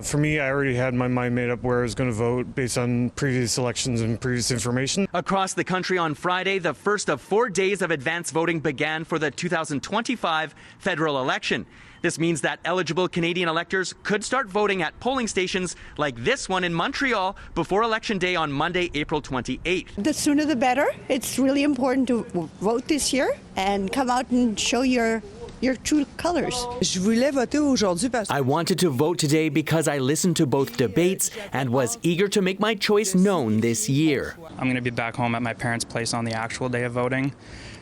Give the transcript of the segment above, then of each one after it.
For me, I already had my mind made up where I was going to vote based on previous elections and previous information. Across the country on Friday, the first of 4 days of advance voting began for the 2025 federal election. This means that eligible Canadian electors could start voting at polling stations like this one in Montreal before Election Day on Monday, April 28th. The sooner the better. It's really important to vote this year and come out and show your true colors. I wanted to vote today because I listened to both debates and was eager to make my choice known this year. I'm going to be back home at my parents' place on the actual day of voting,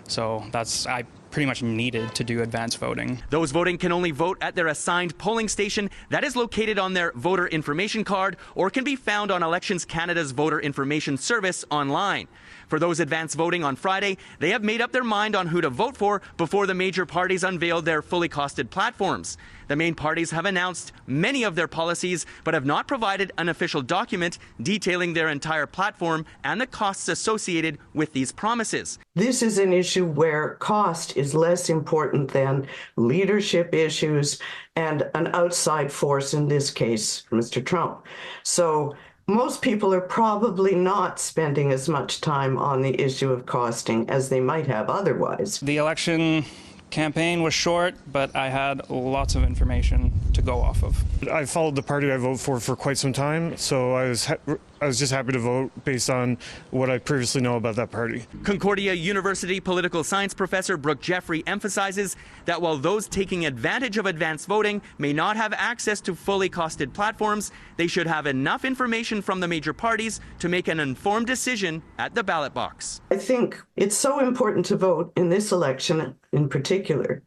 so I pretty much needed to do advance voting. Those voting can only vote at their assigned polling station that is located on their voter information card or can be found on Elections Canada's voter information service online. For those advance voting on Friday, they have made up their mind on who to vote for before the major parties unveiled their fully costed platforms. The main parties have announced many of their policies, but have not provided an official document detailing their entire platform and the costs associated with these promises. This is an issue where cost is less important than leadership issues and an outside force, in this case, Mr. Trump. So most people are probably not spending as much time on the issue of costing as they might have otherwise. The election campaign was short, but I had lots of information to go off of. I followed the party I vote for quite some time, so I was just happy to vote based on what I previously know about that party. Concordia University political science professor Brooke Jeffrey emphasizes that while those taking advantage of advance voting may not have access to fully costed platforms, they should have enough information from the major parties to make an informed decision at the ballot box. I think it's so important to vote in this election in particular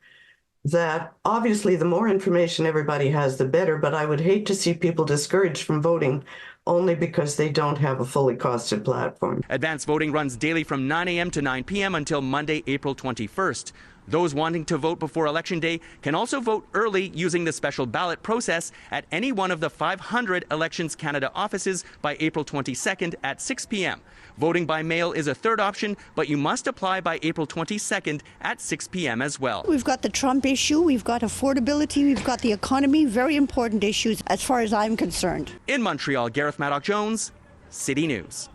that obviously the more information everybody has, the better, but I would hate to see people discouraged from voting only because they don't have a fully costed platform. Advance voting runs daily from 9 a.m. to 9 p.m. until Monday, April 21st. Those wanting to vote before Election Day can also vote early using the special ballot process at any one of the 500 Elections Canada offices by April 22nd at 6 p.m. Voting by mail is a third option, but you must apply by April 22nd at 6 p.m. as well. We've got the Trump issue, we've got affordability, we've got the economy, very important issues as far as I'm concerned. In Montreal, Gareth Madoc-Jones, City News.